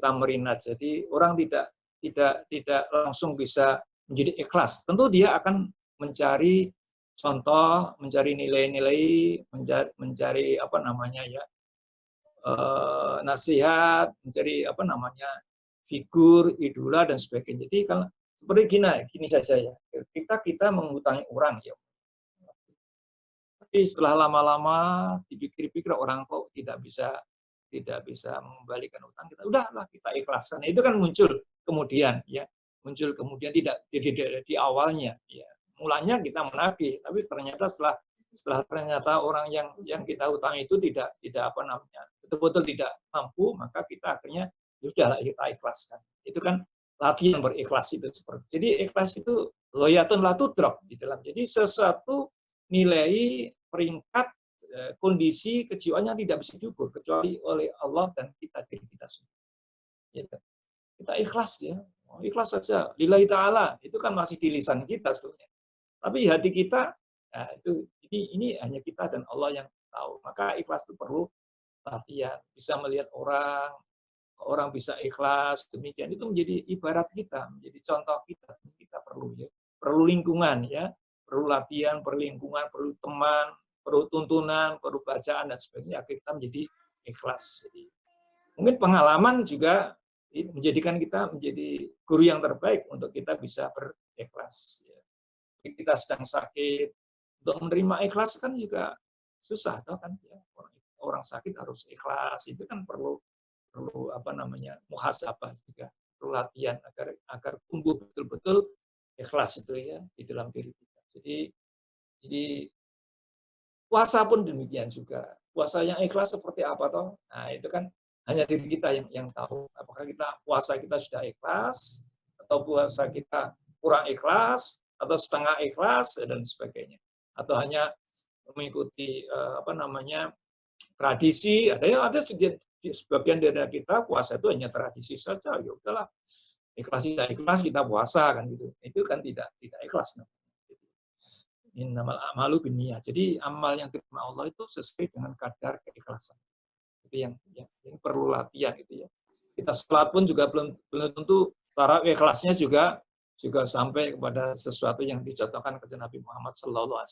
tamrinat. Jadi orang tidak langsung bisa menjadi ikhlas. Tentu dia akan mencari contoh, mencari nilai-nilai, mencari apa namanya ya, nasihat, mencari apa namanya figur, idola dan sebagainya. Jadi kalau seperti gini saja ya, kita menghutangi orang ya. Tapi setelah lama-lama dipikir-pikir orang kok tidak bisa mengembalikan utang kita, udahlah kita ikhlaskan. Itu kan muncul kemudian ya, tidak di awalnya ya. Mulanya kita menagih, tapi ternyata setelah ternyata orang yang kita utang itu tidak apa namanya betul-betul tidak mampu, maka kita akhirnya sudahlah kita ikhlaskan. Itu kan latihan berikhlas itu seperti. Jadi ikhlas itu loyatun la tudrak di dalam. Jadi sesuatu nilai peringkat kondisi kejiwaan yang tidak bisa diukur kecuali oleh Allah dan diri kita sendiri. Gitu. Kita ikhlas ya, ikhlas saja. Lillahi ta'ala itu kan masih di lisan kita sebetulnya. Tapi hati kita, nah itu ini hanya kita dan Allah yang tahu. Maka ikhlas itu perlu latihan. Bisa melihat orang bisa ikhlas demikian itu menjadi ibarat kita, menjadi contoh kita. Kita perlu ya, perlu lingkungan ya, perlu latihan, perlu lingkungan, perlu teman. Perlu tuntunan, perlu bacaan dan sebagainya, agar kita menjadi ikhlas. Jadi, mungkin pengalaman juga menjadikan kita menjadi guru yang terbaik untuk kita bisa berikhlas. Kita sedang sakit, untuk menerima ikhlas kan juga susah, toh kan? Ya, orang sakit harus ikhlas, itu kan perlu apa namanya muhasabah juga, perlu latihan agar tumbuh betul-betul ikhlas itu ya di dalam diri kita. Jadi puasa pun demikian juga. Puasa yang ikhlas seperti apa toh? Nah, itu kan hanya diri kita yang tahu. Apakah puasa kita sudah ikhlas atau puasa kita kurang ikhlas atau setengah ikhlas dan sebagainya. Atau hanya mengikuti apa namanya tradisi. Ada sebagian dari kita puasa itu hanya tradisi saja. Ya udahlah. Ikhlas kita puasa kan gitu. Itu kan tidak ikhlas. Innamal a'malu binniyah. Jadi amal yang diterima Allah itu sesuai dengan kadar keikhlasan. Itu yang perlu latihan gitu ya. Kita sholat pun juga belum tentu taraf ikhlasnya juga sampai kepada sesuatu yang dicontohkan ke Nabi Muhammad SAW.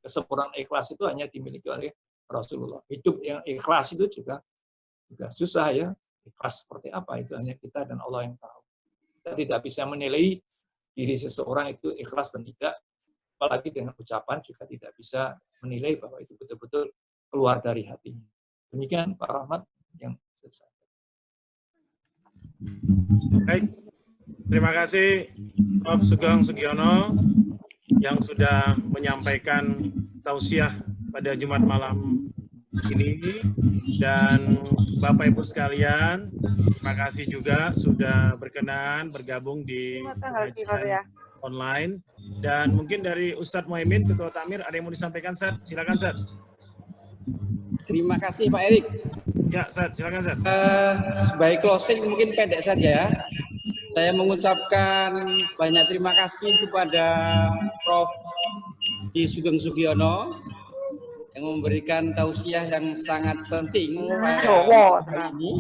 Kesempurnaan ikhlas itu hanya dimiliki oleh Rasulullah. Hidup yang ikhlas itu juga susah ya. Ikhlas seperti apa itu hanya kita dan Allah yang tahu. Kita tidak bisa menilai diri seseorang itu ikhlas dan tidak. Apalagi dengan ucapan juga tidak bisa menilai bahwa itu betul-betul keluar dari hatinya. Demikian Pak Rahmat yang selesai. Baik, terima kasih Prof. Sugeng Sugiono yang sudah menyampaikan tausiah pada Jumat malam ini, dan Bapak Ibu sekalian, terima kasih juga sudah berkenan bergabung di kajian online. Dan mungkin dari Ustadz Muhaimin, Ketua Takmir, ada yang mau disampaikan, Ustadz? Silakan, Ustadz. Terima kasih Pak Erik. Ya, Ustadz, silakan, Ustadz. Sebagai closing mungkin pendek saja. Saya mengucapkan banyak terima kasih kepada Prof. Sugeng Sugiono yang memberikan tausiah yang sangat penting pada hari ini.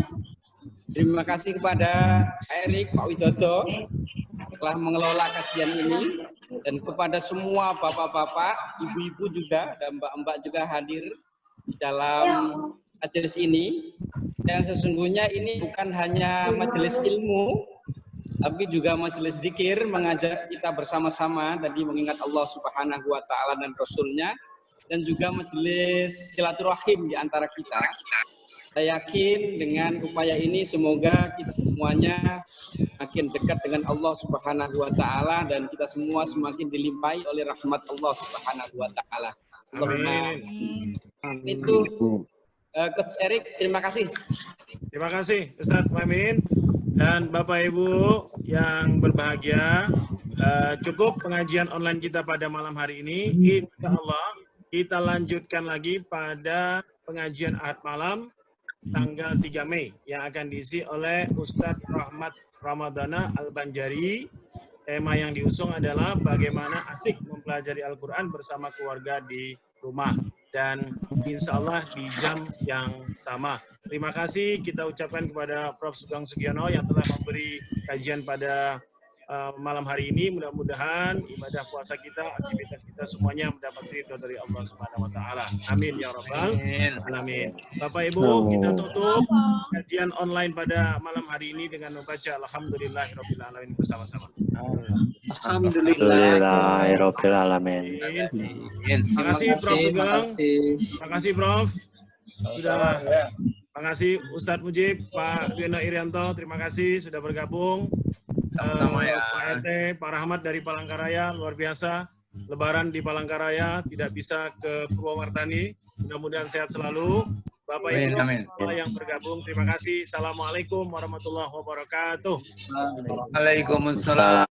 Terima kasih kepada Pak Erik, Pak Widodo telah mengelola kajian ini, dan kepada semua bapak-bapak, ibu-ibu juga, dan mbak-mbak juga hadir di dalam majelis ini. Yang sesungguhnya ini bukan hanya majelis ilmu, tapi juga majelis zikir, mengajak kita bersama-sama tadi mengingat Allah Subhanahu wa Ta'ala dan Rasul-Nya, dan juga majelis silaturahim di antara kita. Saya yakin dengan upaya ini semoga kita semuanya makin semakin dekat dengan Allah Subhanahu wa taala dan kita semua semakin dilimpahi oleh rahmat Allah Subhanahu wa taala. Amin. Itu Coach Erik, terima kasih. Terima kasih Ustadz Muhammad dan Bapak Ibu yang berbahagia. Cukup pengajian online kita pada malam hari ini. Insya Allah kita lanjutkan lagi pada pengajian Ahad malam tanggal 3 Mei yang akan diisi oleh Ustadz Rahmat Ramadana Al-Banjari. Tema yang diusung adalah bagaimana asik mempelajari Al-Quran bersama keluarga di rumah. Dan insya Allah di jam yang sama. Terima kasih kita ucapkan kepada Prof. Sugeng Sugiono yang telah memberi kajian pada malam hari ini. Mudah-mudahan ibadah puasa kita, aktivitas kita semuanya mendapat ridho dari Allah Subhanahu wa taala. Amin ya rabbal alamin. Bapak Ibu, kita tutup kajian online pada malam hari ini dengan membaca alhamdulillahirabbil alamin bersama-sama. Alhamdulillahirabbil alamin. Terima kasih Prof. Sugeng. Terima kasih Prof. Sudah. Terima kasih Ustadz Mujib, Pak Riono Irianto, terima kasih sudah bergabung. Pak RT, Pak Rahmat dari Palangkaraya, luar biasa. Lebaran di Palangkaraya, tidak bisa ke Purwomartani. Mudah-mudahan sehat selalu. Bapak Ibu semua yang bergabung, terima kasih. Assalamualaikum warahmatullahi wabarakatuh. Waalaikumsalam.